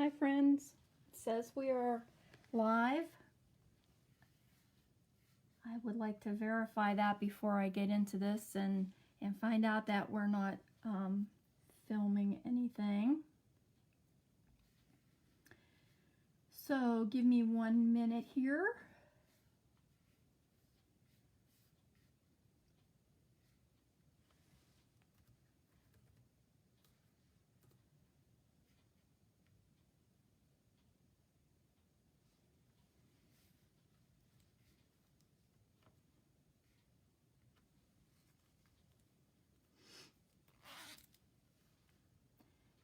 Hi friends, it says we are live. I would like to verify that before I get into this and find out that we're not filming anything. So give me 1 minute here.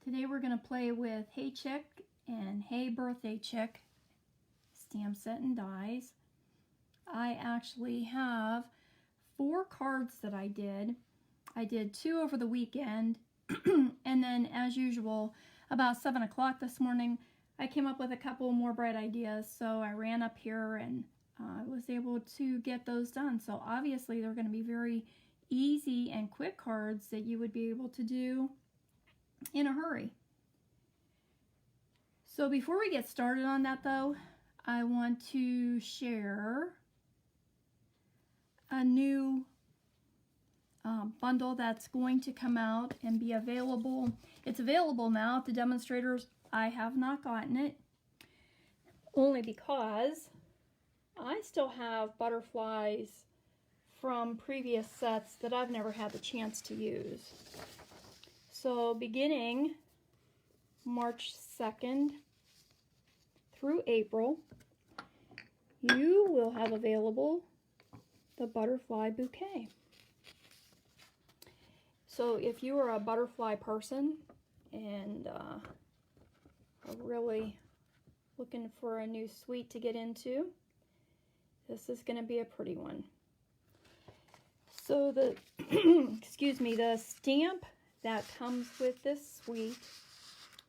Today we're going to play with Hey Chick and Hey Birthday Chick stamp set and dies. I actually have 4 cards that I did. I did 2 over the weekend and then as usual about 7 o'clock this morning I came up with a couple more bright ideas, so I ran up here and was able to get those done. So obviously they're going to be very easy and quick cards that you would be able to do in a hurry. So before we get started on that though, I want to share a new bundle that's going to come out and be available. It's available now at the demonstrators. I have not gotten it, only because I still have butterflies from previous sets that I've never had the chance to use. So beginning March 2nd through April, you will have available the butterfly bouquet. So if you are a butterfly person and are really looking for a new suite to get into, this is going to be a pretty one. So the excuse me, the stamp that comes with this suite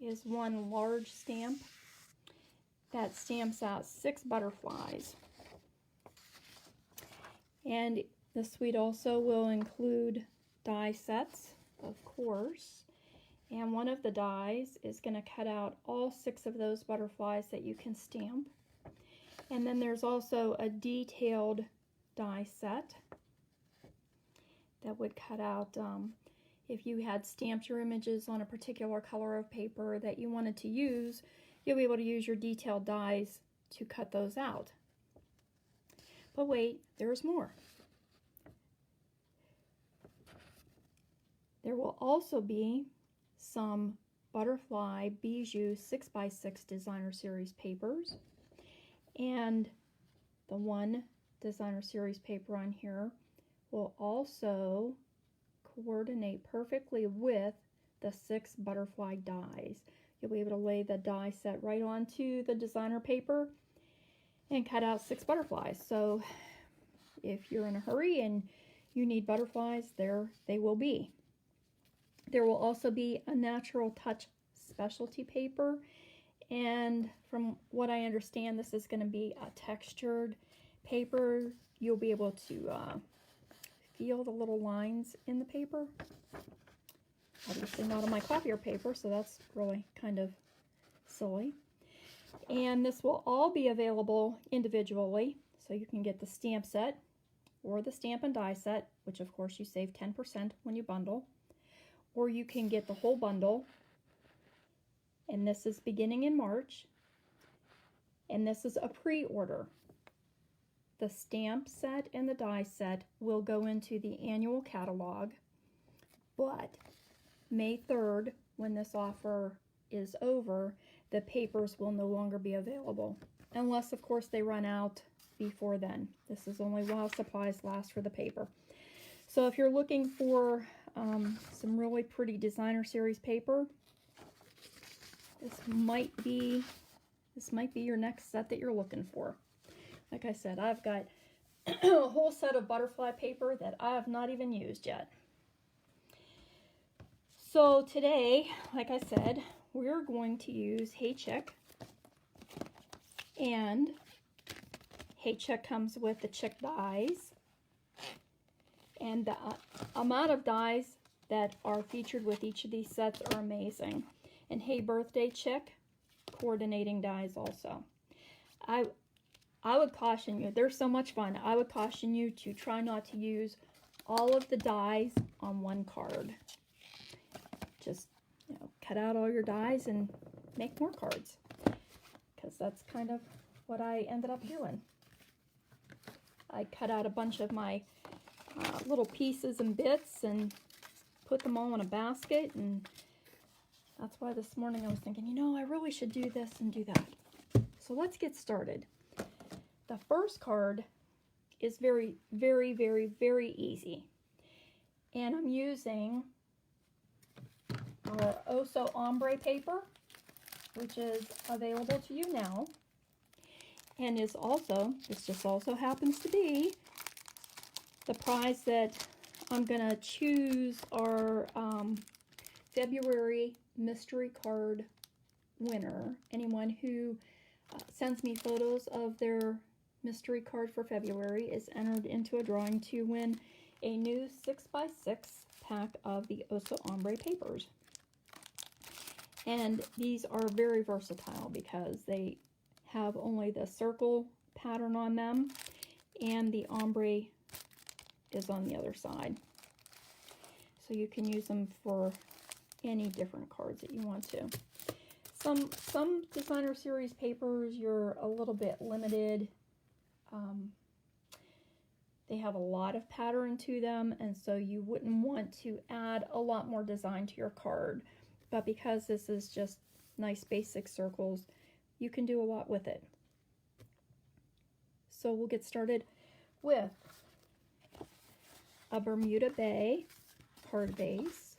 is one large stamp that stamps out 6 butterflies. And the suite also will include die sets, of course, and one of the dies is going to cut out all 6 of those butterflies that you can stamp. And then there's also a detailed die set that would cut out if you had stamped your images on a particular color of paper that you wanted to use, you'll be able to use your detailed dies to cut those out. But wait, there's more. There will also be some butterfly bijou 6x6 designer series papers, and the one designer series paper on here will also coordinate perfectly with the 6 butterfly dies. You'll be able to lay the die set right onto the designer paper and cut out 6 butterflies. So if you're in a hurry and you need butterflies, there they will be. There will also be a natural touch specialty paper, and from what I understand, this is going to be a textured paper. You'll be able to feel the little lines in the paper. Obviously not on my copier paper, so that's really kind of silly. And this will all be available individually, so you can get the stamp set or the stamp and die set, which of course you save 10% when you bundle, or you can get the whole bundle, and this is beginning in March, and this is a pre-order. The stamp set and the die set will go into the annual catalog, but May 3rd, when this offer is over, the papers will no longer be available, unless of course they run out before then. This is only while supplies last for the paper. So if you're looking for some really pretty designer series paper, this might be your next set that you're looking for. Like I said, I've got a whole set of butterfly paper that I have not even used yet. So today, like I said, we're going to use Hey Chick, and Hey Chick comes with the Chick dies, and the amount of dies that are featured with each of these sets are amazing. And Hey Birthday Chick coordinating dies also. I would caution you, they're so much fun, I would caution you to try not to use all of the dies on one card. Just, you know, cut out all your dies and make more cards, because that's kind of what I ended up doing. I cut out a bunch of my little pieces and bits and put them all in a basket, and that's why this morning I was thinking, you know, I really should do this and do that. So let's get started. The first card is very, very, very, very easy. And I'm using our Oso Ombre paper, which is available to you now. And is also, this just also happens to be, the prize that I'm going to choose our February mystery card winner. Anyone who sends me photos of their mystery card for February is entered into a drawing to win a new 6x6 pack of the Oso Ombre papers. And these are very versatile because they have only the circle pattern on them, and the ombre is on the other side. So you can use them for any different cards that you want to. Some designer series papers, you're a little bit limited. They have a lot of pattern to them, and so you wouldn't want to add a lot more design to your card. But because this is just nice basic circles, you can do a lot with it. So we'll get started with a Bermuda Bay card base.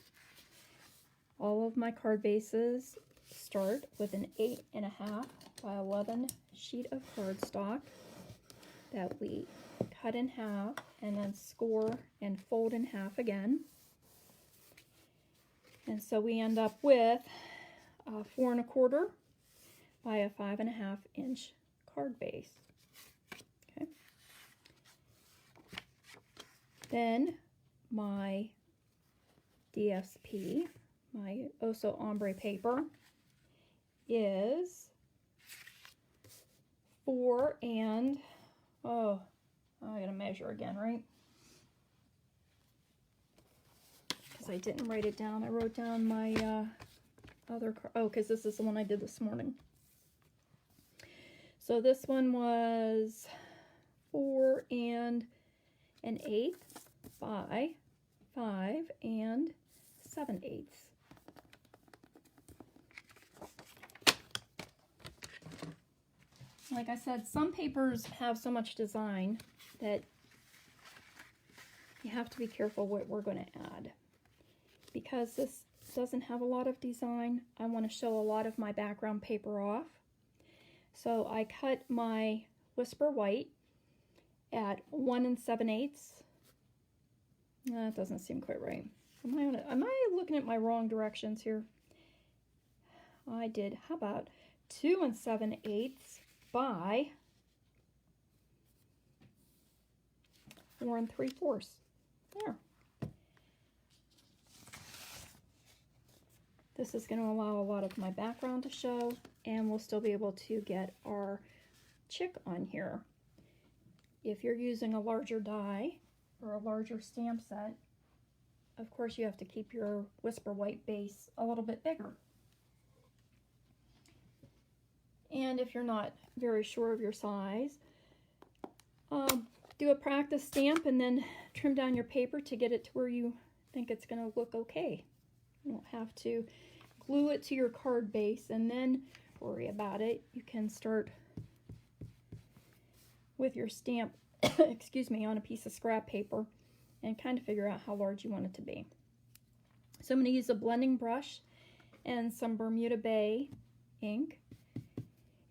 All of my card bases start with an 8.5 by 11 sheet of cardstock that we cut in half and then score and fold in half again. And so we end up with a 4.25 by a 5.5 inch card base. Okay. Then my DSP, my Oso Ombre paper, is 4 and, oh, I gotta measure again, right? Because I didn't write it down. I wrote down my other card. Oh, because this is the one I did this morning. So this one was 4 and 1/8 by 5 and 7/8. Like I said, some papers have so much design that you have to be careful what we're going to add. Because this doesn't have a lot of design, I want to show a lot of my background paper off. So I cut my Whisper White at 1 7/8. That doesn't seem quite right. Am I looking at my wrong directions here? I did, how about 2 7/8 by 4 3/4. There. This is going to allow a lot of my background to show, and we'll still be able to get our chick on here. If you're using a larger die or a larger stamp set, of course you have to keep your Whisper White base a little bit bigger. And if you're not very sure of your size, do a practice stamp and then trim down your paper to get it to where you think it's going to look okay. You don't have to glue it to your card base and then worry about it. You can start with your stamp, excuse me, on a piece of scrap paper and kind of figure out how large you want it to be. So I'm going to use a blending brush and some Bermuda Bay ink.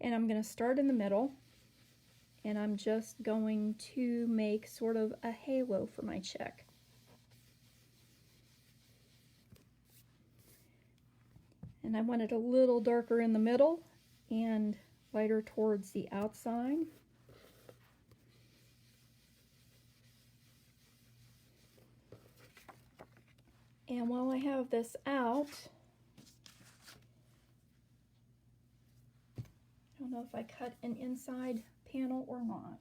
And I'm going to start in the middle, and I'm just going to make sort of a halo for my chick. And I want it a little darker in the middle and lighter towards the outside. And while I have this out, know if I cut an inside panel or not.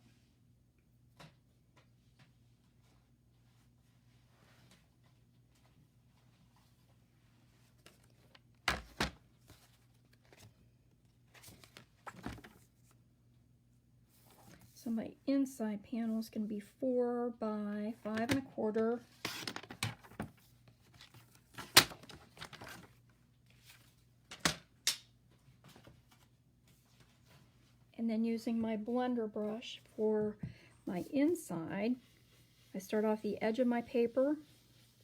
So my inside panel is going to be 4 by 5 1/4. And then using my blender brush for my inside, I start off the edge of my paper,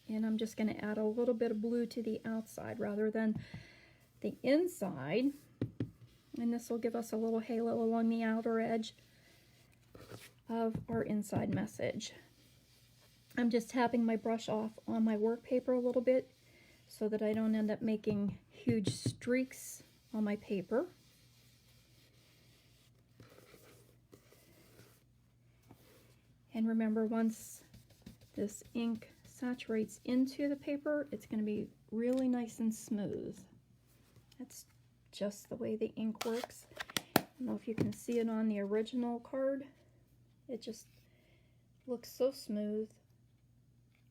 and I'm just going to add a little bit of blue to the outside rather than the inside. And this will give us a little halo along the outer edge of our inside message. I'm just tapping my brush off on my work paper a little bit so that I don't end up making huge streaks on my paper. And remember, once this ink saturates into the paper, it's going to be really nice and smooth. That's just the way the ink works. I don't know if you can see it on the original card. It just looks so smooth,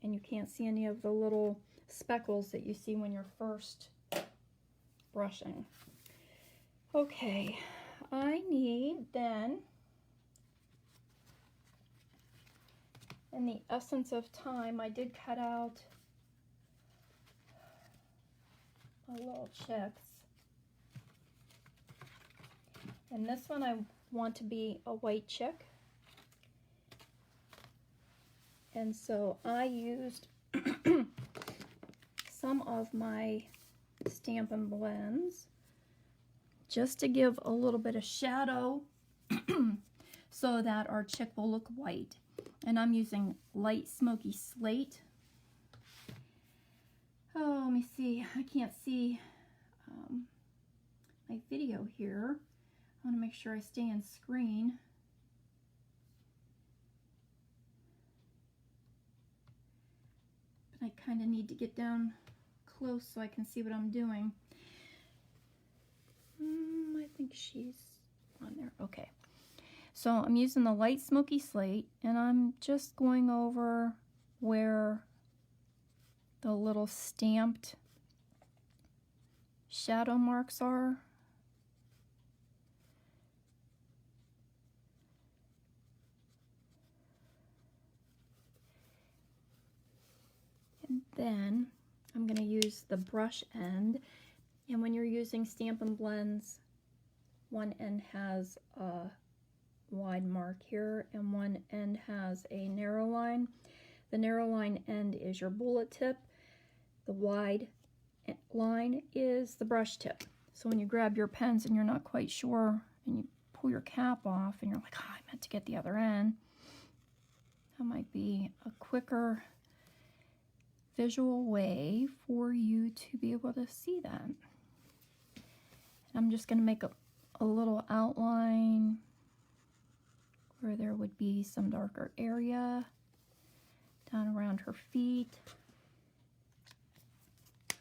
and you can't see any of the little speckles that you see when you're first brushing. Okay, I need then, in the essence of time, I did cut out my little chicks. And this one I want to be a white chick. And so I used some of my Stampin' Blends just to give a little bit of shadow so that our chick will look white. And I'm using light smoky slate. Oh, let me see. I can't see my video here. I want to make sure I stay on screen. But I kind of need to get down close so I can see what I'm doing. I think she's on there. Okay. So I'm using the light smoky slate, and I'm just going over where the little stamped shadow marks are. And then I'm going to use the brush end. And when you're using Stampin' Blends, one end has a wide mark here and one end has a narrow line. The narrow line end is your bullet tip. The wide line is the brush tip. So when you grab your pens and you're not quite sure and you pull your cap off and you're like, oh, I meant to get the other end, that might be a quicker visual way for you to be able to see that. And I'm just going to make a little outline where there would be some darker area down around her feet,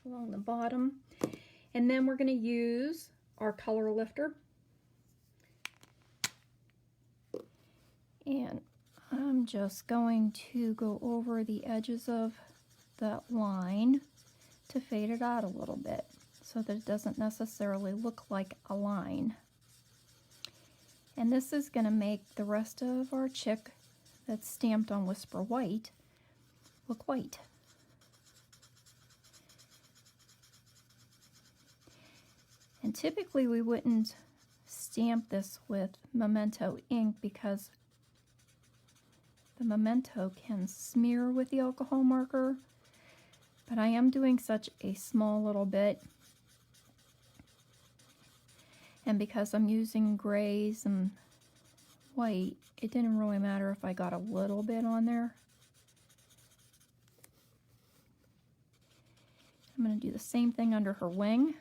along the bottom. And then we're going to use our color lifter. And I'm just going to go over the edges of that line to fade it out a little bit so that it doesn't necessarily look like a line. And this is going to make the rest of our chick that's stamped on Whisper White look white. And typically we wouldn't stamp this with Memento ink because the Memento can smear with the alcohol marker, but I am doing such a small little bit. And because I'm using grays and white, it didn't really matter if I got a little bit on there. I'm going to do the same thing under her wing,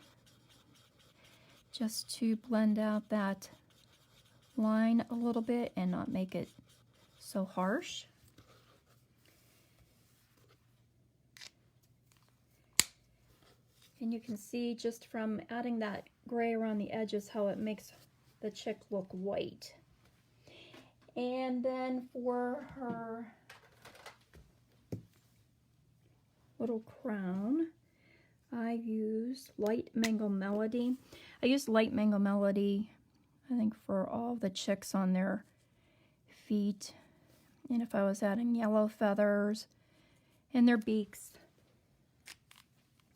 just to blend out that line a little bit and not make it so harsh. And you can see just from adding that gray around the edges how it makes the chick look white. And then for her little crown, I used Light Mango Melody. I used Light Mango Melody, I think, for all the chicks on their feet. And if I was adding yellow feathers in their beaks.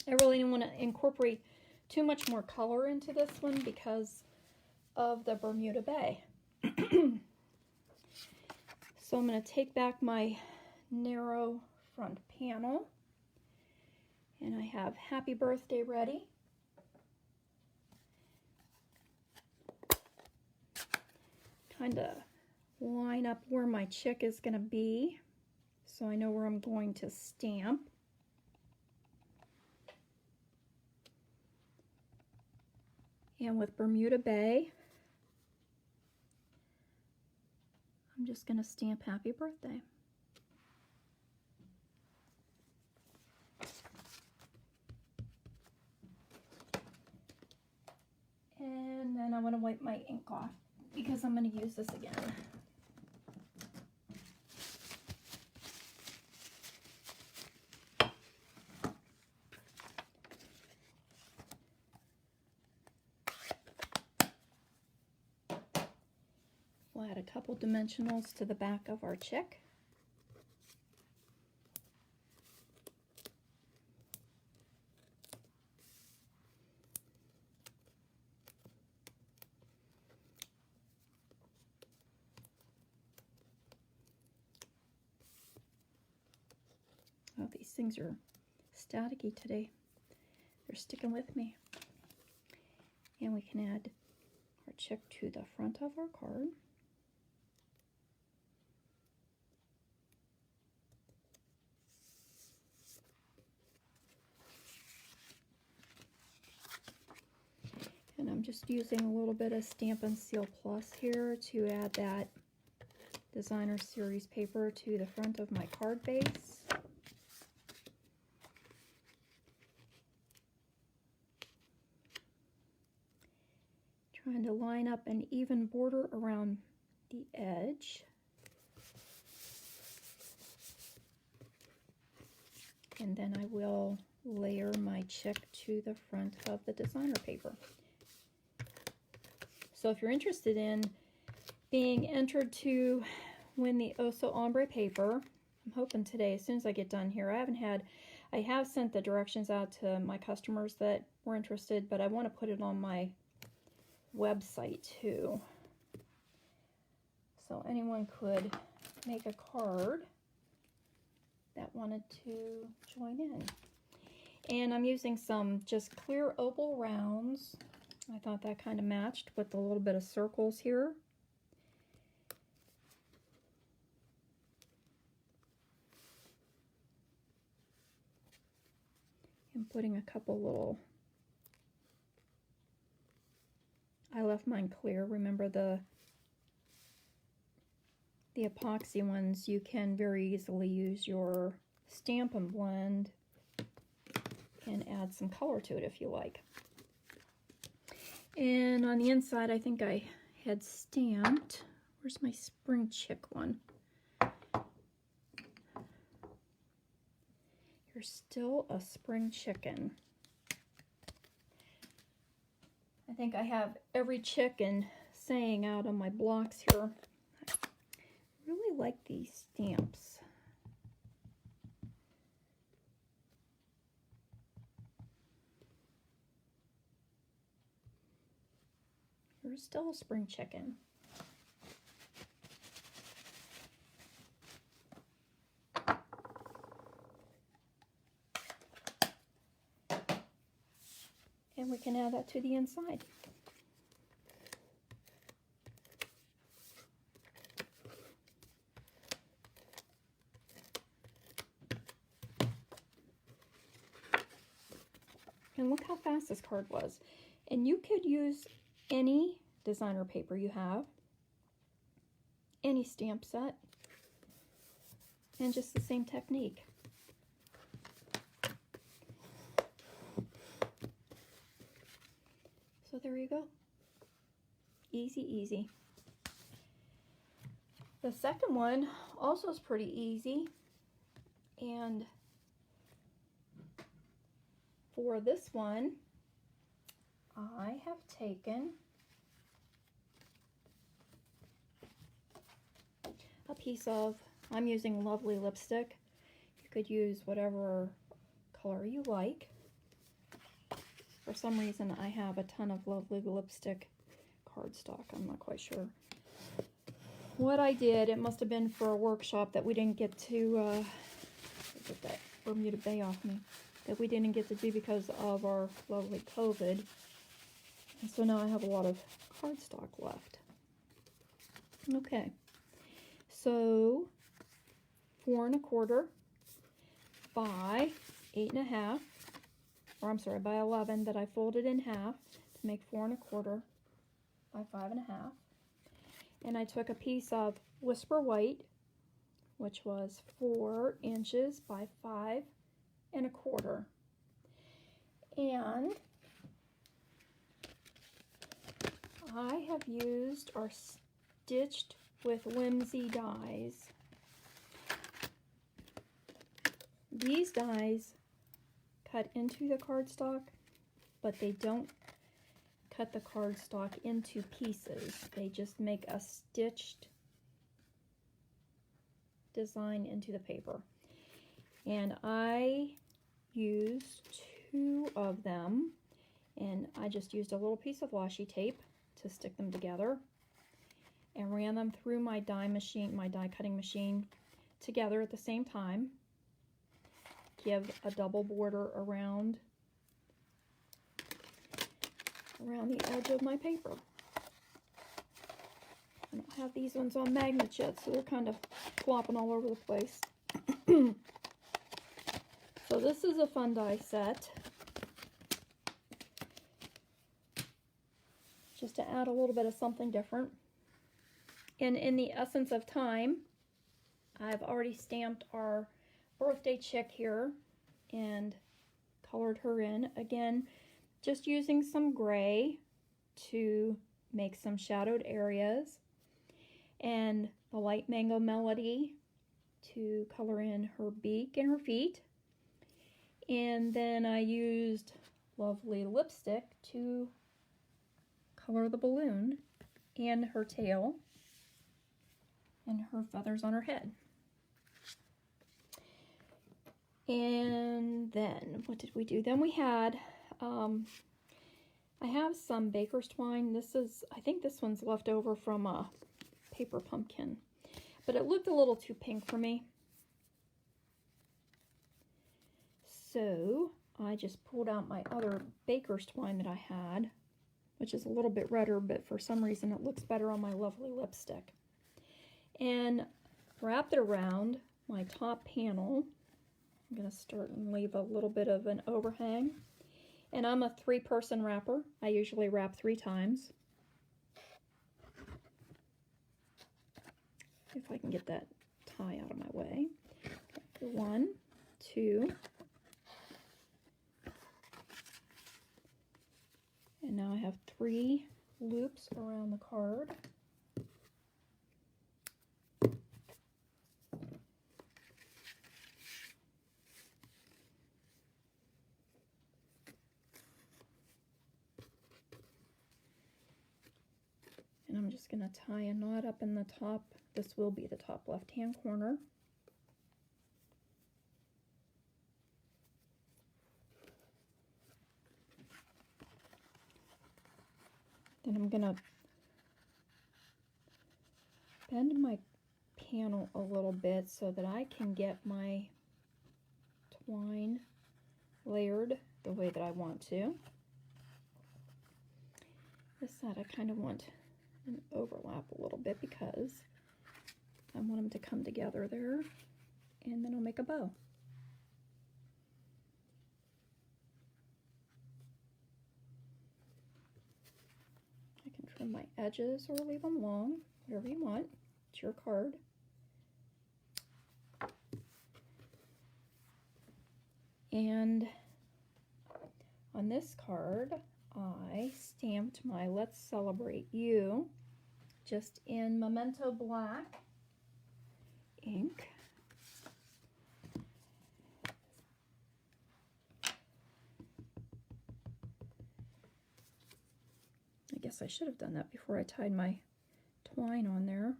I really didn't want to incorporate too much more color into this one because of the Bermuda Bay. So I'm going to take back my narrow front panel. And I have Happy Birthday ready. Kind of line up where my chick is going to be so I know where I'm going to stamp. And with Bermuda Bay, I'm just going to stamp Happy Birthday. And then I'm going to wipe my ink off because I'm going to use this again. We'll add a couple dimensionals to the back of our chick. Oh, these things are staticky today. They're sticking with me. And we can add our chick to the front of our card. And I'm just using a little bit of Stampin' Seal Plus here to add that designer series paper to the front of my card base. Trying to line up an even border around the edge. And then I will layer my chick to the front of the designer paper. So if you're interested in being entered to win the Oso Ombre paper, I'm hoping today, as soon as I get done here, I have sent the directions out to my customers that were interested, but I want to put it on my website too. So anyone could make a card that wanted to join in. And I'm using some just clear oval rounds. I thought that kind of matched with a little bit of circles here. And putting a couple little, I left mine clear. Remember the epoxy ones, you can very easily use your Stampin' Blend and add some color to it if you like. And on the inside, I think I had stamped, where's my spring chick one? You're still a spring chicken. I think I have every chicken saying out on my blocks here. I really like these stamps. You're still a spring chicken. And we can add that to the inside. And look how fast this card was. And you could use any designer paper you have, any stamp set, and just the same technique. So there you go. Easy, easy. The second one also is pretty easy. And for this one, I have taken a piece of, I'm using Lovely lipstick. You could use whatever color you like. For some reason, I have a ton of Lovely lipstick cardstock. I'm not quite sure what I did. It must have been for a workshop that we didn't get to get that Bermuda Bay off me, that we didn't get to do because of our lovely COVID. And so now I have a lot of cardstock left. Okay, so 4 1/4 by 8 1/2, or I'm sorry, by 11 that I folded in half to make 4 1/4 by 5 1/2. And I took a piece of Whisper White, which was 4 inches by 5 1/4. And I have used or stitched with Whimsy dies. These dies cut into the cardstock, but they don't cut the cardstock into pieces. They just make a stitched design into the paper. And I used 2 of them, and I just used a little piece of washi tape to stick them together and ran them through my die machine, my die cutting machine, together at the same time. Give a double border around the edge of my paper. I don't have these ones on magnets yet, so they're kind of flopping all over the place. So this is a fun die set. Just to add a little bit of something different. And in the essence of time, I've already stamped our birthday chick here and colored her in. Again, just using some gray to make some shadowed areas, and the light mango melody to color in her beak and her feet. And then I used Lovely lipstick to color the balloon and her tail and her feathers on her head. And then what did we do? Then we had I have some baker's twine. This is, I think this one's left over from a paper pumpkin, but it looked a little too pink for me. So I just pulled out my other baker's twine that I had, which is a little bit redder, but for some reason it looks better on my Lovely lipstick, and wrapped it around my top panel. I'm going to start and leave a little bit of an overhang. And I'm a 3-person wrapper. I usually wrap 3 times. If I can get that tie out of my way. Okay, 1, 2. And now I have 3 loops around the card. And I'm just going to tie a knot up in the top. This will be the top left-hand corner. Then I'm going to bend my panel a little bit so that I can get my twine layered the way that I want to. This side I kind of want an overlap a little bit because I want them to come together there, and then I'll make a bow. I can trim my edges or leave them long, whatever you want. It's your card. And on this card, I stamped my Let's Celebrate You just in Memento Black ink. I guess I should have done that before I tied my twine on there.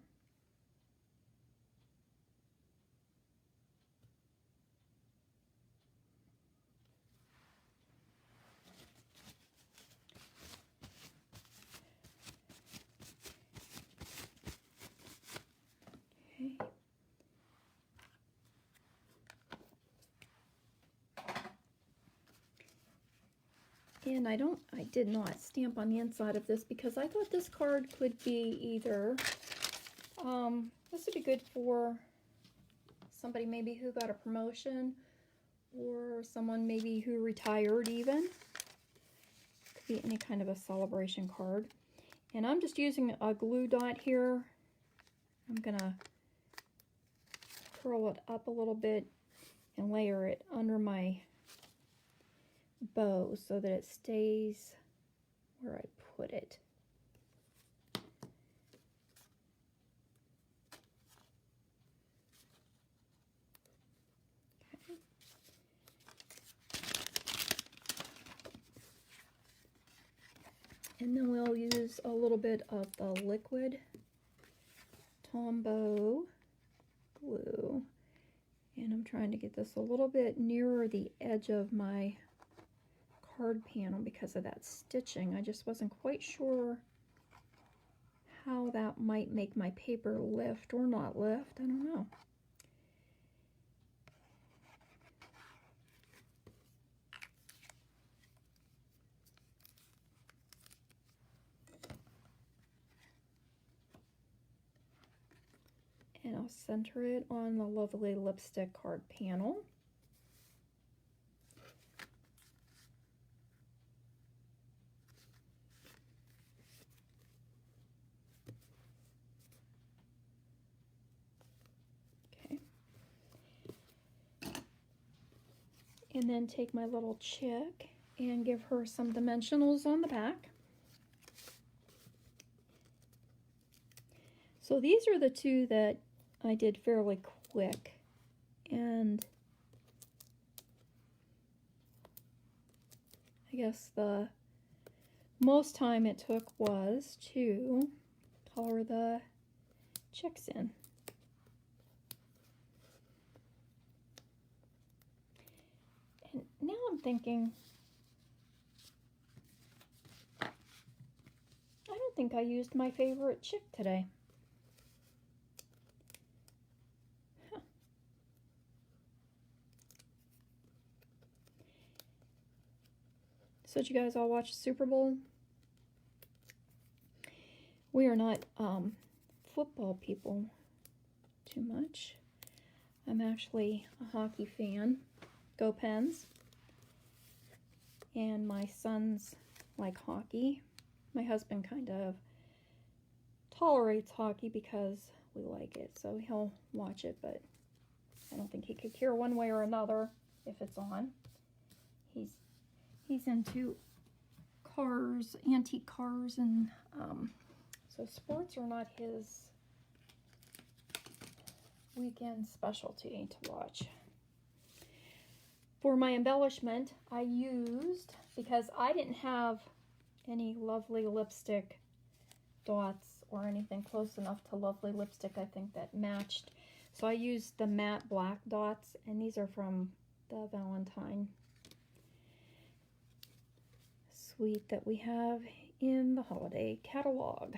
Okay. And I did not stamp on the inside of this because I thought this card could be either, this would be good for somebody maybe who got a promotion or someone maybe who retired even. Could be any kind of a celebration card. And I'm just using a glue dot here. I'm gonna curl it up a little bit and layer it under my bow so that it stays where I put it. Okay. And then we'll use a little bit of the liquid Tombow glue. And I'm trying to get this a little bit nearer the edge of my card panel because of that stitching. I just wasn't quite sure how that might make my paper lift or not lift. I don't know. And I'll center it on the lovely lipstick card panel. Okay. And then take my little chick and give her some dimensionals on the back. So these are the two that I did fairly quick, and I guess the most time it took was to color the chicks in. And now I'm thinking, I don't think I used my favorite chick today. So did you guys all watch the Super Bowl? We are not football people too much. I'm actually a hockey fan. Go Pens. And my sons like hockey. My husband kind of tolerates hockey because we like it, so he'll watch it, but I don't think he could care one way or another if it's on. He's into cars, antique cars, and so sports are not his weekend specialty to watch. For my embellishment, I used, because I didn't have any lovely lipstick dots or anything close enough to lovely lipstick, I think, that matched. So I used the matte black dots, and these are from the Valentine suite that we have in the holiday catalog.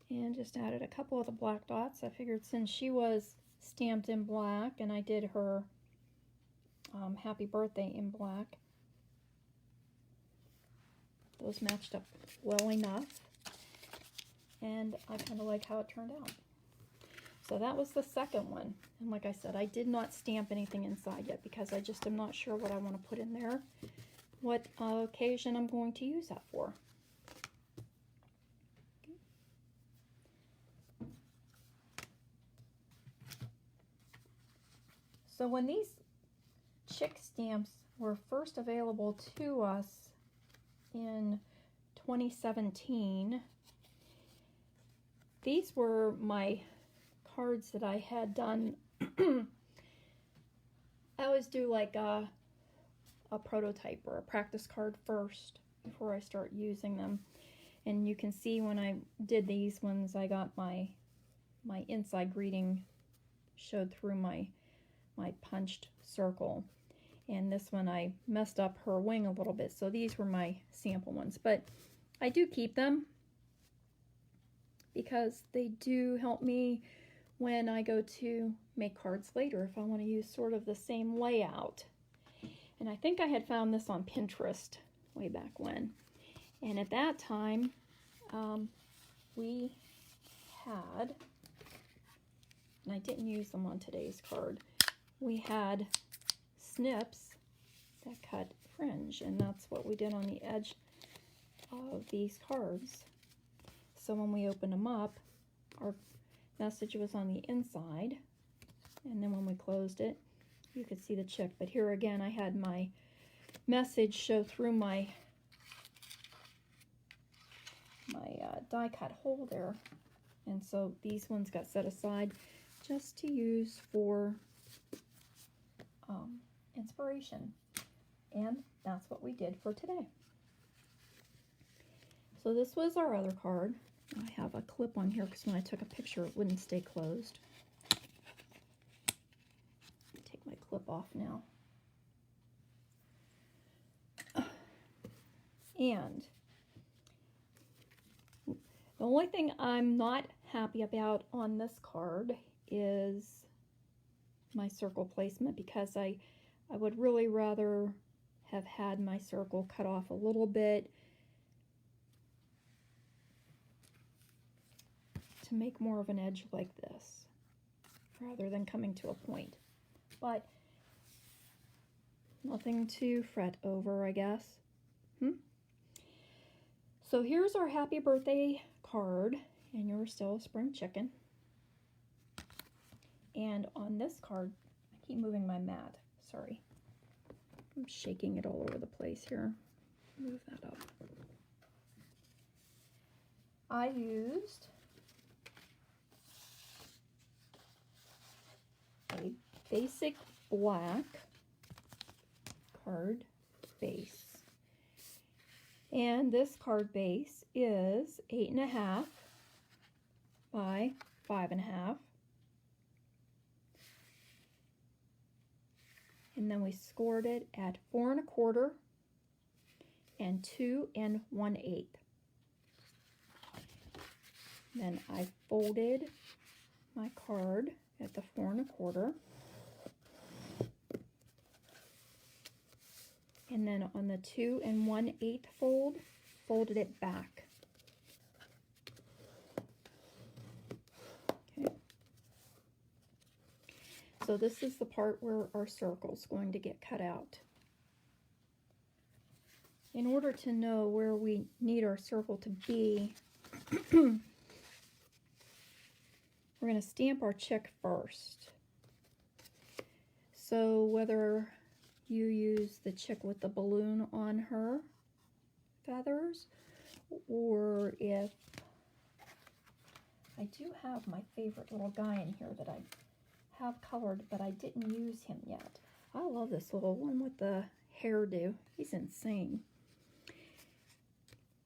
And just added a couple of the black dots. I figured since she was stamped in black and I did her happy birthday in black, those matched up well enough. And I kind of like how it turned out. So that was the second one. And like I said, I did not stamp anything inside yet because I just am not sure what I want to put in there, what occasion I'm going to use that for. So when these chick stamps were first available to us in 2017, these were my cards that I had done. I always do like a prototype or a practice card first before I start using them. And you can see when I did these ones, I got my inside greeting showed through my punched circle. And this one I messed up her wing a little bit, so these were my sample ones. But I do keep them because they do help me when I go to make cards later if I want to use sort of the same layout. And I think I had found this on Pinterest way back when. And at that time, we had, and I didn't use them on today's card, we had snips that cut fringe, and that's what we did on the edge of these cards. So when we opened them up, our message was on the inside, and then when we closed it, you could see the chick. But here again, I had my message show through my die cut hole there, and so these ones got set aside just to use for inspiration, and that's what we did for today. So this was our other card. I have a clip on here because when I took a picture it wouldn't stay closed. Take my clip off now. And the only thing I'm not happy about on this card is my circle placement, because I would really rather have had my circle cut off a little bit to make more of an edge like this rather than coming to a point. But nothing to fret over, I guess. So here's our happy birthday card, and you're still a spring chicken. And on this card, I keep moving my mat, sorry. I'm shaking it all over the place here. Move that up. I used a basic black card base. And this card base is 8.5 by 5.5. And then we scored it at 4 1/4 and 2 1/8. Then I folded my card at the 4 1/4. And then on the 2 1/8 fold, folded it back. Okay. So this is the part where our circle's going to get cut out. In order to know where we need our circle to be, we're going to stamp our chick first. So whether you use the chick with the balloon on her feathers, or if I do have my favorite little guy in here that I have colored, but I didn't use him yet. I love this little one with the hairdo. He's insane.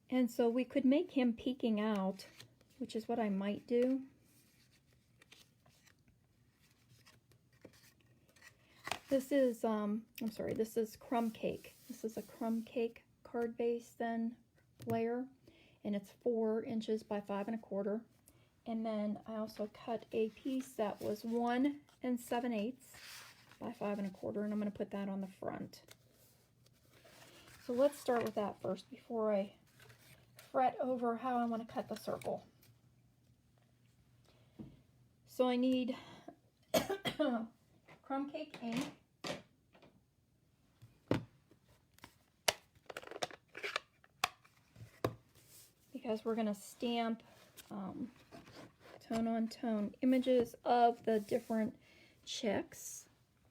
And so we could make him peeking out, which is what I might do. This is, this is crumb cake. This is a crumb cake card base then layer, and it's 4 inches by 5 1/4. And then I also cut a piece that was 1 7/8 by 5 1/4, and I'm going to put that on the front. So let's start with that first before I fret over how I want to cut the circle. So I need crumb cake ink, because we're going to stamp tone on tone images of the different chicks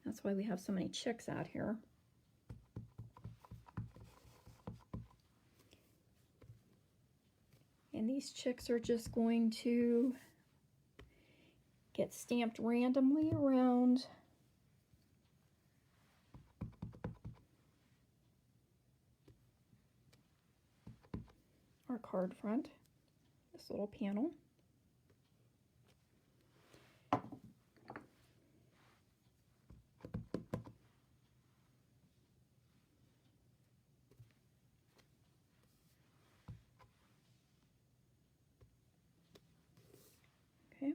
That's why we have so many chicks out here. And these chicks are just going to get stamped randomly around our card front, this little panel. Okay.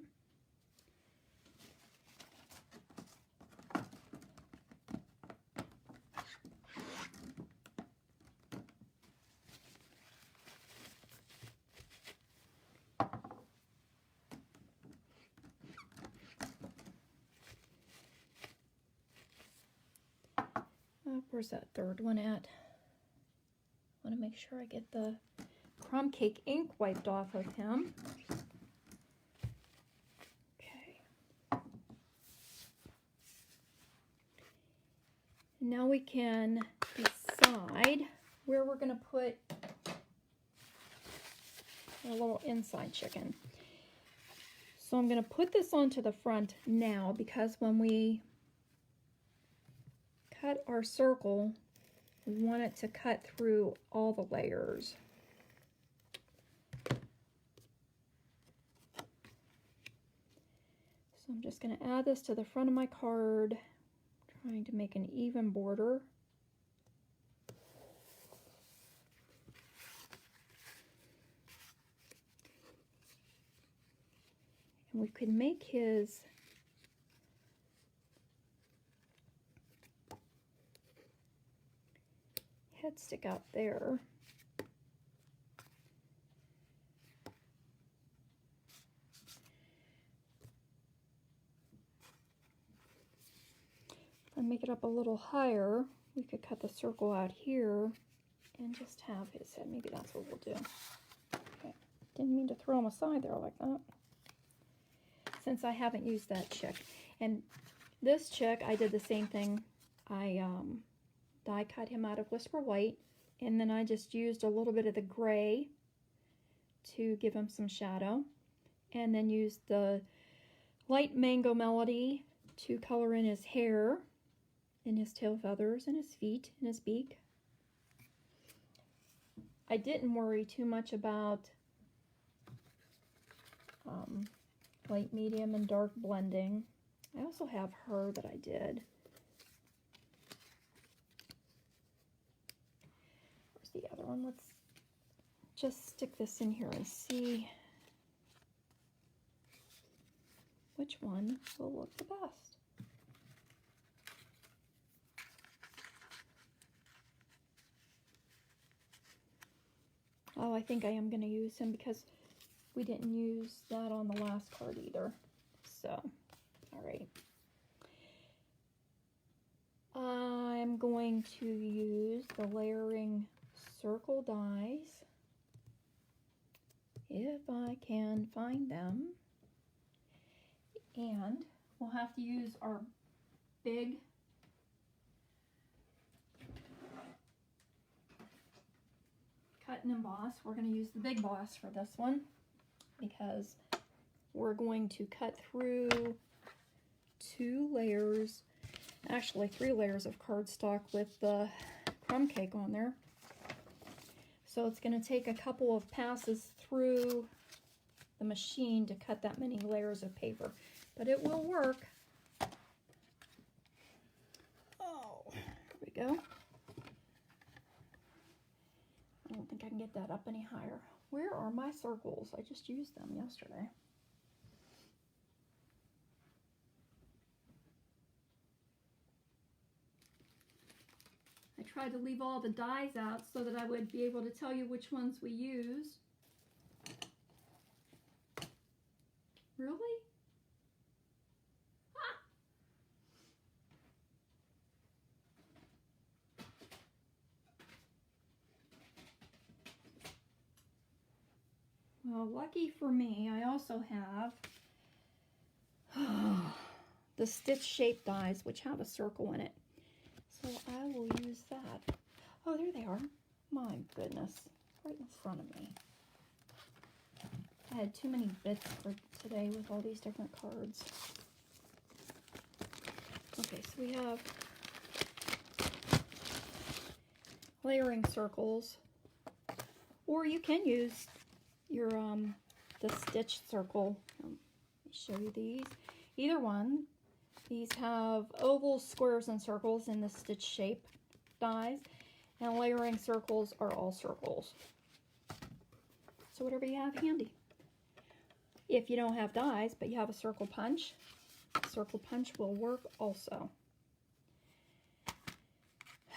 Where's that third one at? I want to make sure I get the crumb cake ink wiped off of him. Okay. Now we can decide where we're going to put our little inside chicken. So I'm going to put this onto the front now because when we cut our circle, we want it to cut through all the layers. So I'm just going to add this to the front of my card, trying to make an even border. And we could make his head stick out there. If I make it up a little higher, we could cut the circle out here and just have his head. Maybe that's what we'll do. Okay. Didn't mean to throw him aside there like that. Since I haven't used that chick. And this chick, I did the same thing. I die cut him out of Whisper White, and then I just used a little bit of the gray to give him some shadow, and then used the light Mango Melody to color in his hair, and his tail feathers, and his feet, and his beak. I didn't worry too much about light, medium, and dark blending. I also have her that I did. The other one. Let's just stick this in here and see which one will look the best. Oh, I think I am going to use him because we didn't use that on the last card either. So, all right. I'm going to use the layering circle dies, if I can find them, and we'll have to use our big cut and emboss. We're going to use the big boss for this one because we're going to cut through 2 layers, actually 3 layers of cardstock with the crumb cake on there. So it's going to take a couple of passes through the machine to cut that many layers of paper, but it will work. Oh, here we go. I don't think I can get that up any higher. Where are my circles? I just used them yesterday. I tried to leave all the dies out so that I would be able to tell you which ones we use. Really? Ah! Well, lucky for me, I also have the stitch shape dies, which have a circle in it. So I will use that. Oh, there they are. My goodness, right in front of me. I had too many bits for today with all these different cards. Okay, so we have layering circles, or you can use your the stitch circle. Let me show you these. Either one. These have ovals, squares, and circles in the stitch shape dies, and layering circles are all circles. So whatever you have handy. If you don't have dies, but you have a circle punch will work also.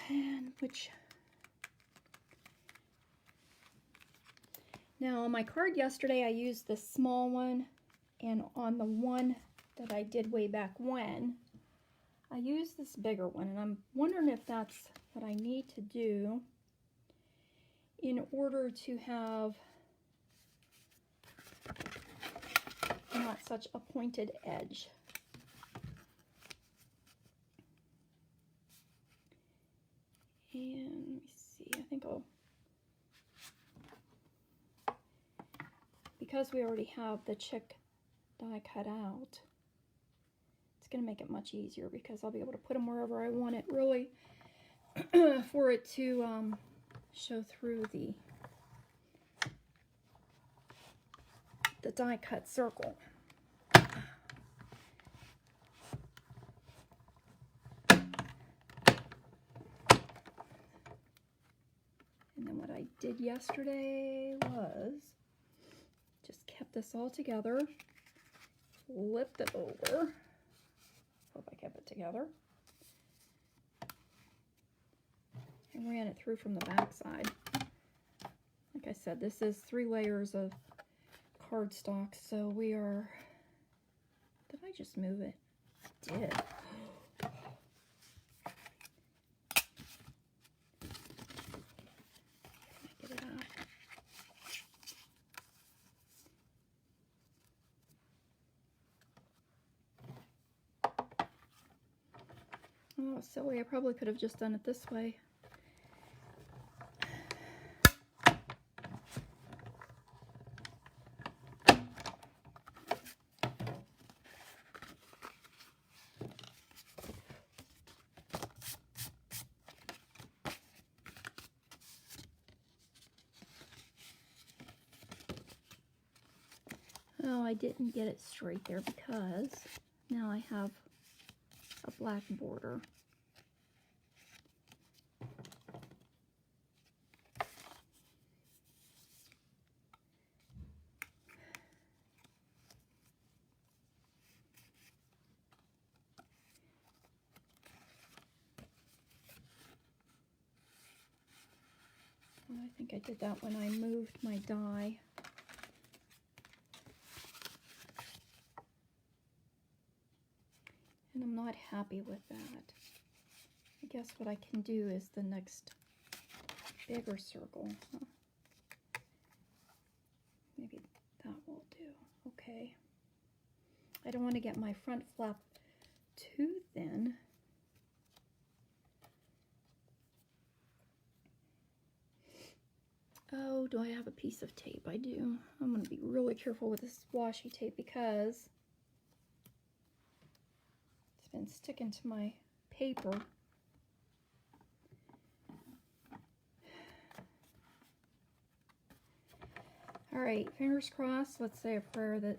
And now on my card yesterday, I used the small one, and on the one that I did way back when, I used this bigger one, and I'm wondering if that's what I need to do in order to have not such a pointed edge. And let me see, I think because we already have the chick die cut out, it's going to make it much easier because I'll be able to put them wherever I want it, really, for it to show through the die cut circle. And then what I did yesterday was just kept this all together, flipped it over. Hope I kept it together. And ran it through from the back side. Like I said, this is 3 layers of cardstock, so we are... Did I just move it? I did. Get it out. Oh, silly. I probably could have just done it this way. Oh, I didn't get it straight there because now I have a black border. Well, I think I did that when I moved my die. And I'm not happy with that. I guess what I can do is the next bigger circle. Huh? Maybe that will do. Okay. I don't want to get my front flap too thin. Oh, do I have a piece of tape? I do. I'm going to be really careful with this washi tape because it's been sticking to my paper. All right, fingers crossed. Let's say a prayer that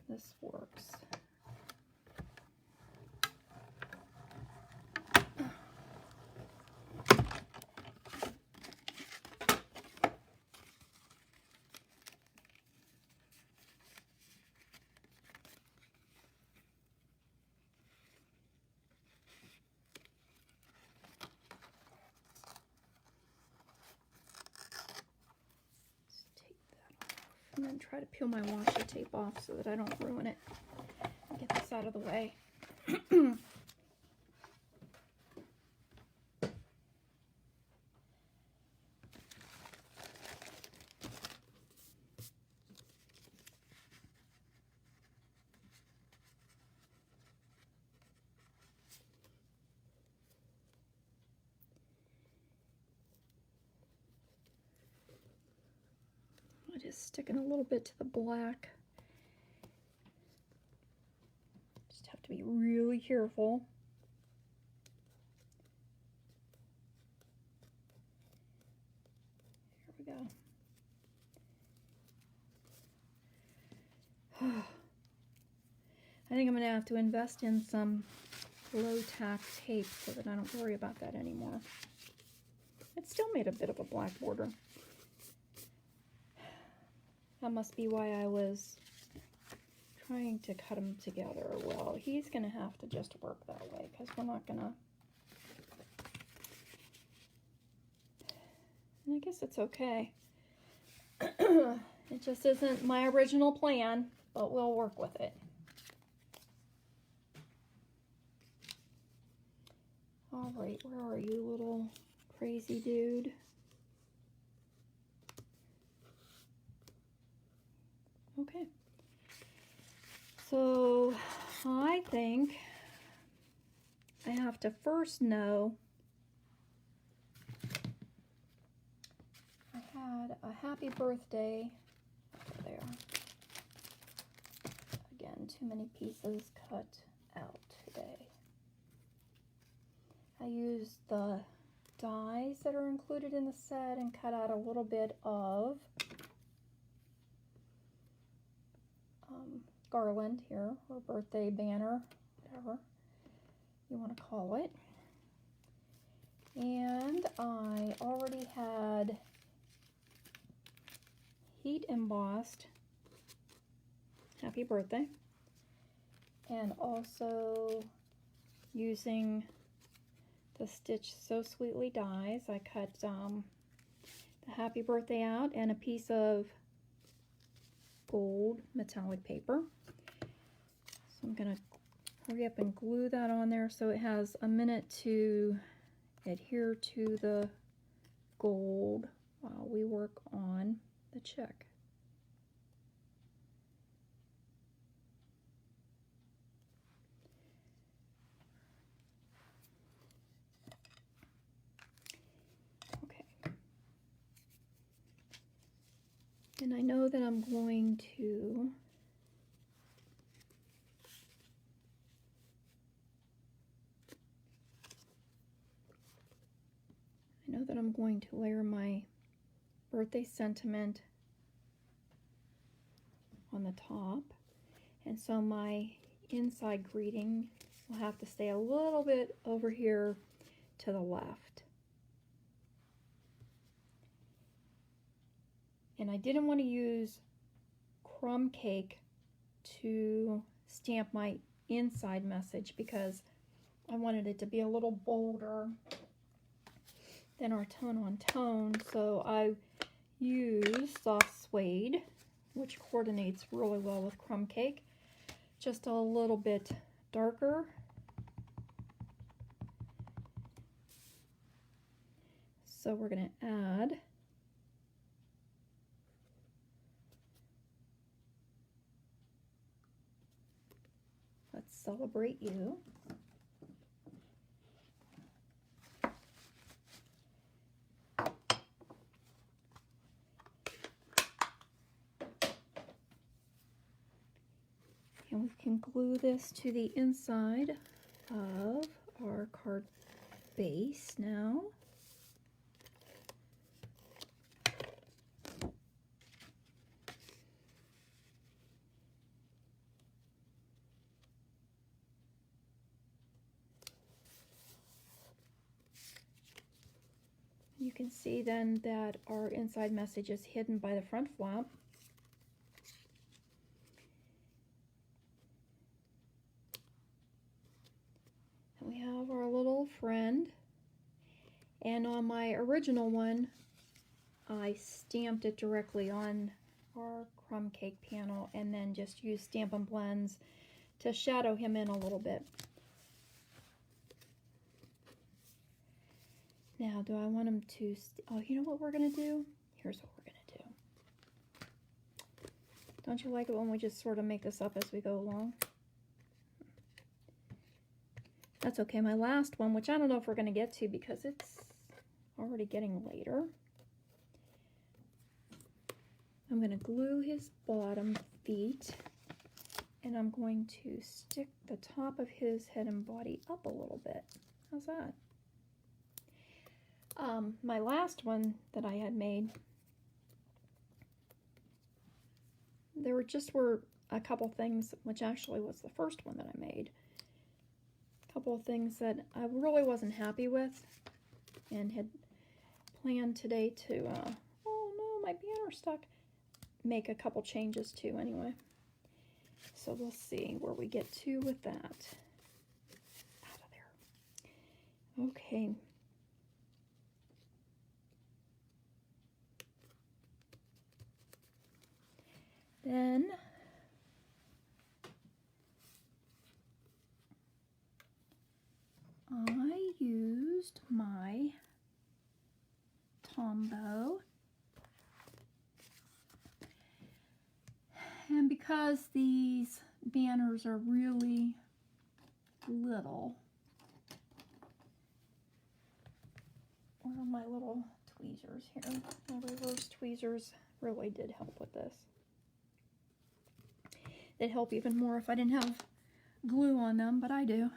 this works. And then try to peel my washi tape off so that I don't ruin it. Get this out of the way. just sticking a little bit to the black. Just have to be really careful. Here we go. I think I'm going to have to invest in some low tack tape so that I don't worry about that anymore. It still made a bit of a black border. That must be why I was trying to cut them together. Well, he's going to have to just work that way because we're not going to... And I guess it's okay. It just isn't my original plan, but we'll work with it. All right, where are you, little crazy dude? Okay. So I think I have to first know I had a happy birthday there. Again, too many pieces cut out today. I used the dies that are included in the set and cut out a little bit of garland here, or birthday banner, whatever you want to call it. And I already had heat embossed happy birthday, and also using the Stitch So Sweetly dies, I cut the happy birthday out and a piece of gold metallic paper. So I'm going to hurry up and glue that on there so it has a minute to adhere to the gold while we work on the check. And I know that I'm going to layer my birthday sentiment on the top. And so my inside greeting will have to stay a little bit over here to the left. And I didn't want to use crumb cake to stamp my inside message because I wanted it to be a little bolder than our tone on tone. So I used soft suede, which coordinates really well with crumb cake, just a little bit darker. So we're going to add Let's Celebrate You. And we can glue this to the inside of our card base now. You can see then that our inside message is hidden by the front flap. And we have our little friend. And on my original one, I stamped it directly on our crumb cake panel and then just used Stampin' Blends to shadow him in a little bit. Now, do I want him to, oh, you know what we're going to do? Here's what we're going to do. Don't you like it when we just sort of make this up as we go along? That's okay. My last one, which I don't know if we're going to get to because it's already getting later. I'm going to glue his bottom feet, and I'm going to stick the top of his head and body up a little bit. How's that? My last one that I had made, there were a couple things, which actually was the first one that I made. A couple of things that I really wasn't happy with, and had planned today to, oh no, my banner's stuck, make a couple changes to anyway. So we'll see where we get to with that. Out of there. Okay. Then I used my Tombow, and because these banners are really little, where are my little tweezers here? My reverse tweezers really did help with this. They'd help even more if I didn't have glue on them, but I do.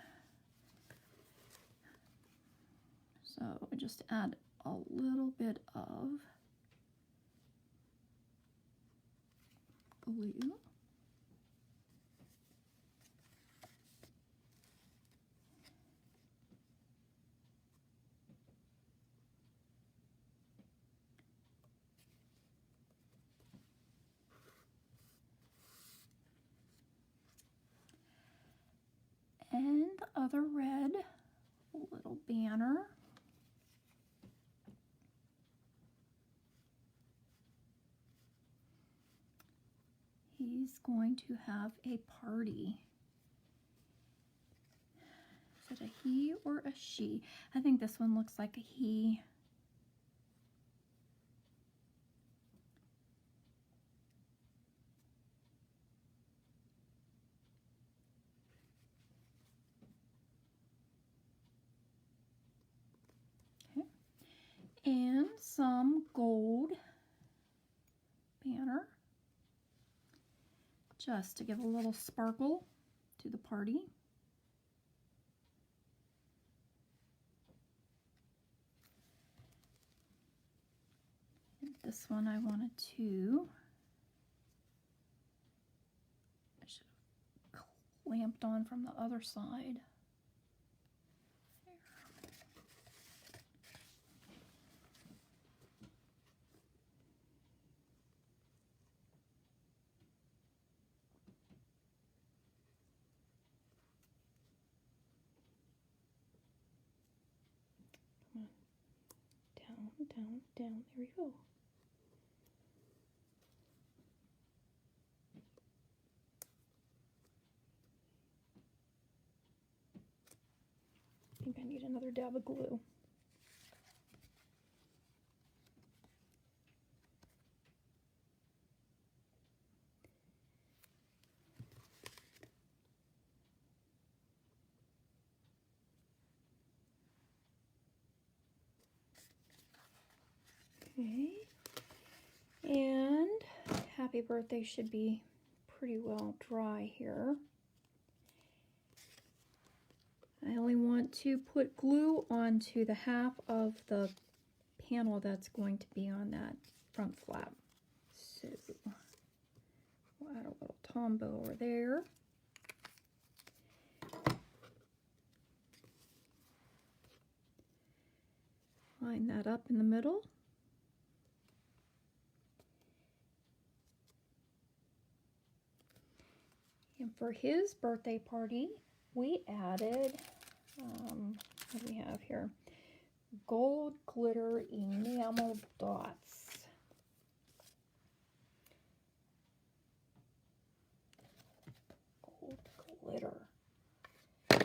So just add a little bit of glue. And the other red little banner. He's going to have a party. Is it a he or a she? I think this one looks like a he. And some gold banner, just to give a little sparkle to the party. And this one I wanted to, I should have clamped on from the other side. Down, there we go. I think I need another dab of glue. Okay, and happy birthday should be pretty well dry here. I only want to put glue onto the half of the panel that's going to be on that front flap. So we'll add a little Tombow over there. Line that up in the middle. And for his birthday party, we added, what do we have here? Gold glitter enamel dots. Gold glitter. Are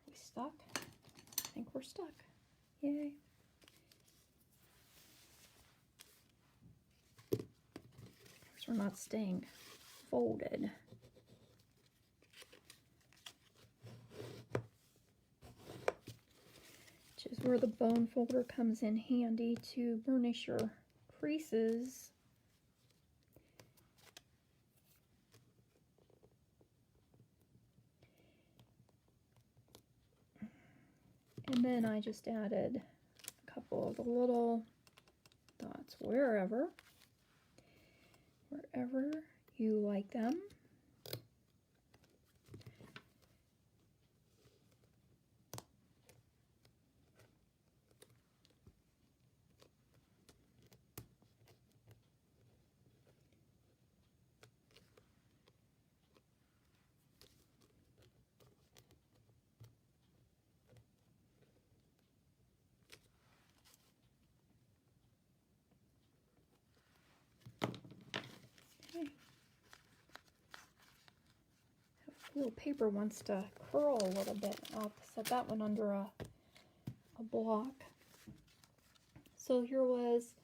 we stuck? I think we're stuck. Yay. We're not staying folded. Which is where the bone folder comes in handy to burnish your creases. And then I just added a couple of the little dots wherever you like them. Little paper wants to curl a little bit. I'll set that one under a block. So here was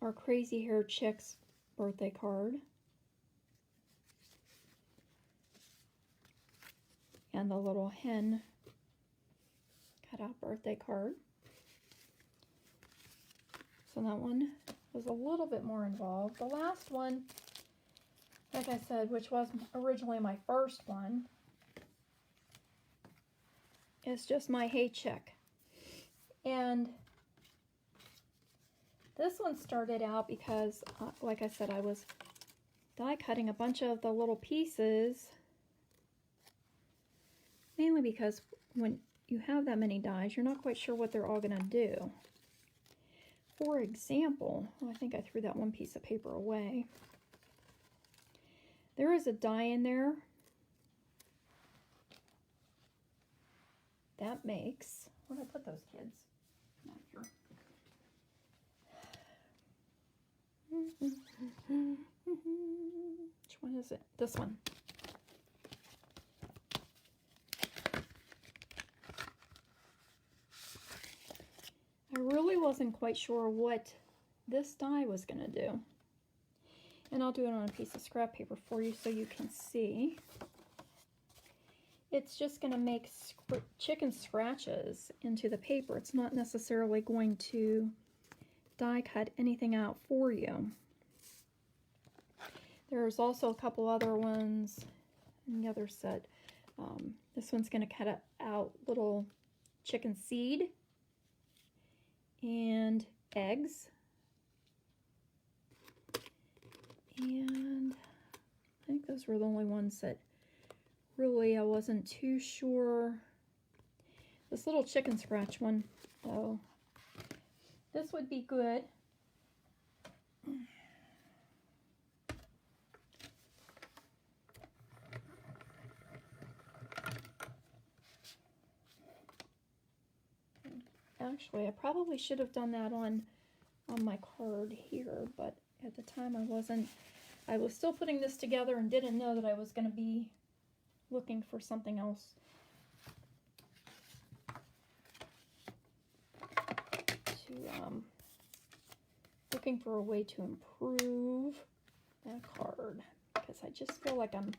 our Crazy Hair Chick's birthday card. And the little hen cutout birthday card. So that one was a little bit more involved. The last one, like I said, which was originally my first one, is just my Hey Chick. And this one started out because, like I said, I was die cutting a bunch of the little pieces, mainly because when you have that many dies, you're not quite sure what they're all going to do. For example, I think I threw that one piece of paper away. There is a die in there that makes, where did I put those kids? Not here. Which one is it? This one. I really wasn't quite sure what this die was going to do. And I'll do it on a piece of scrap paper for you so you can see. It's just going to make chicken scratches into the paper. It's not necessarily going to die cut anything out for you. There's also a couple other ones in the other set. This one's going to cut out little chicken seed and eggs. And I think those were the only ones that really I wasn't too sure. This little chicken scratch one, though, this would be good. Actually, I probably should have done that on my card here, but at the time I was still putting this together and didn't know that I was going to be looking for something else looking for a way to improve that card, because I just feel like I'm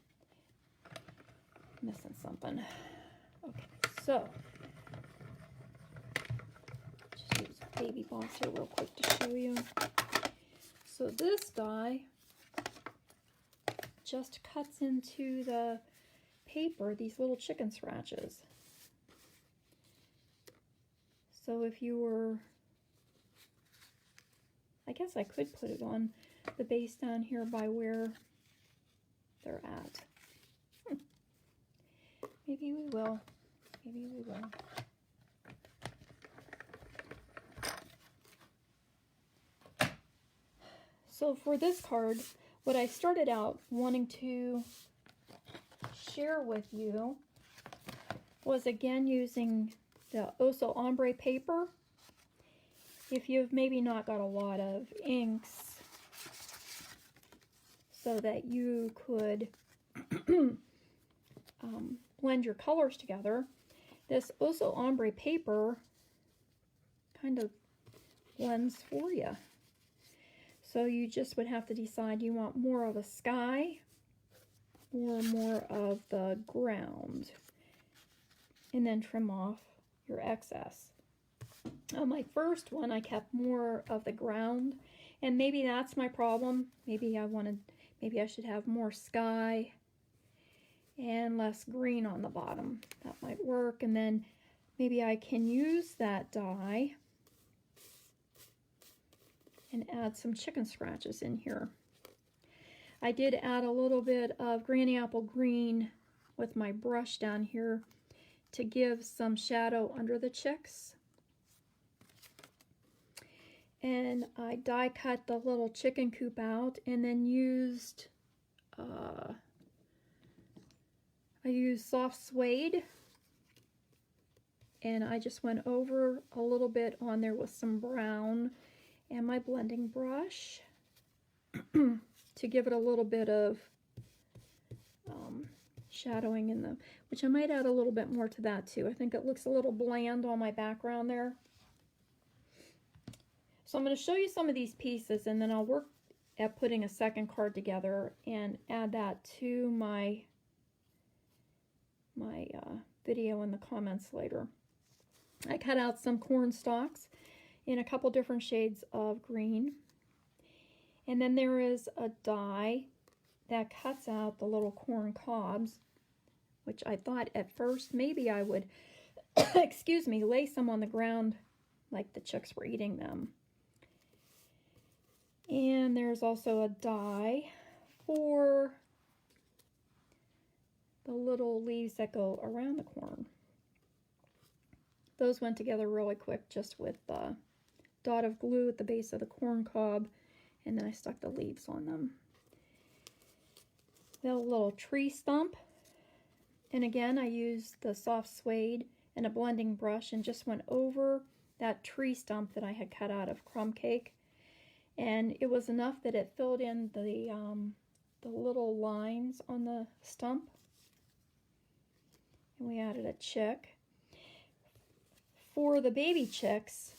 missing something. Okay, so just use baby boss here real quick to show you. So this die just cuts into the paper these little chicken scratches. So if you were, I guess I could put it on the base down here by where they're at. Maybe we will. Maybe we will. So for this card, what I started out wanting to share with you was again using the Oso Ombre paper. If you've maybe not got a lot of inks so that you could blend your colors together, this Oso Ombre paper kind of blends for you. So you just would have to decide you want more of a sky or more of the ground, and then trim off your excess. On my first one, I kept more of the ground, And maybe that's my problem. Maybe I should have more sky and less green on the bottom. That might work. And then maybe I can use that dye and add some chicken scratches in here. I did add a little bit of granny apple green with my brush down here to give some shadow under the chicks. And I die cut the little chicken coop out and then used, I used soft suede, and I just went over a little bit on there with some brown and my blending brush to give it a little bit of shadowing in the, which I might add a little bit more to that too. I think it looks a little bland on my background there. So I'm going to show you some of these pieces, and then I'll work at putting a second card together and add that to my video in the comments later. I cut out some corn stalks in a couple different shades of green. And then there is a die that cuts out the little corn cobs, which I thought at first maybe I would, excuse me, lay some on the ground like the chicks were eating them. And there's also a die for the little leaves that go around the corn. Those went together really quick just with a dot of glue at the base of the corn cob, and then I stuck the leaves on them. The little tree stump, and again I used the soft suede and a blending brush and just went over that tree stump that I had cut out of crumb cake. And it was enough that it filled in the little lines on the stump. And we added a chick. For the baby chicks,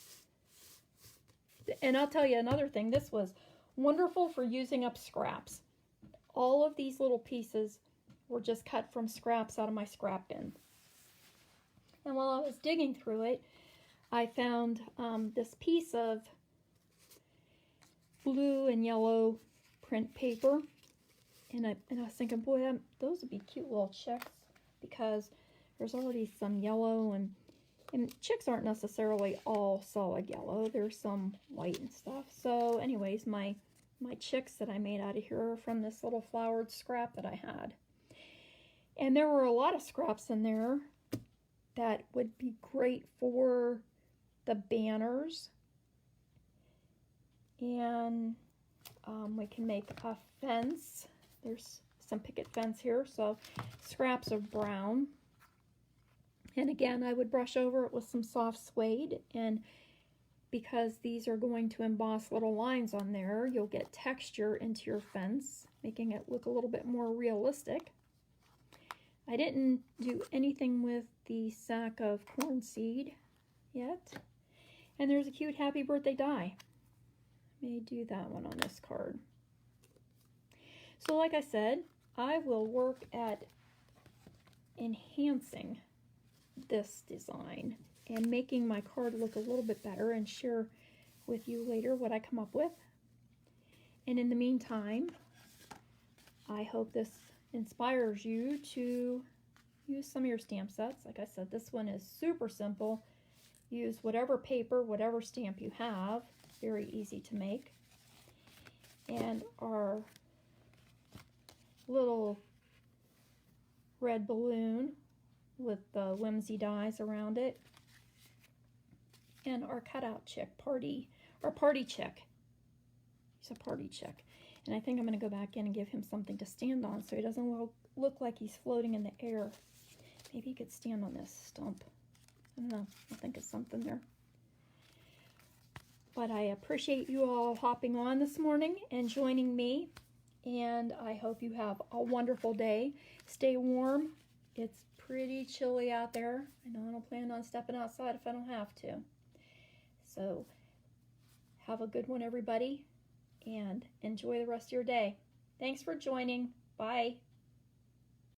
and I'll tell you another thing, this was wonderful for using up scraps. All of these little pieces were just cut from scraps out of my scrap bin. And while I was digging through it, I found this piece of blue and yellow print paper, and I was thinking, boy, those would be cute little chicks, because there's already some yellow, and chicks aren't necessarily all solid yellow. There's some white and stuff. So anyways, my chicks that I made out of here are from this little flowered scrap that I had. And there were a lot of scraps in there that would be great for the banners. And we can make a fence. There's some picket fence here, so scraps of brown. And again, I would brush over it with some soft suede, and because these are going to emboss little lines on there, you'll get texture into your fence, making it look a little bit more realistic. I didn't do anything with the sack of corn seed yet. And there's a cute happy birthday die. May do that one on this card. So like I said, I will work at enhancing this design and making my card look a little bit better, and share with you later what I come up with. And in the meantime, I hope this inspires you to use some of your stamp sets. Like I said, this one is super simple. Use whatever paper, whatever stamp you have. Very easy to make. And our little red balloon with the whimsy dies around it. And our cutout chick, party chick. He's a party chick. And I think I'm going to go back in and give him something to stand on so he doesn't look like he's floating in the air. Maybe he could stand on this stump. I don't know. I think it's something there. But I appreciate you all hopping on this morning and joining me. And I hope you have a wonderful day. Stay warm. It's pretty chilly out there. I know I don't plan on stepping outside if I don't have to. So have a good one, everybody, and enjoy the rest of your day. Thanks for joining. Bye.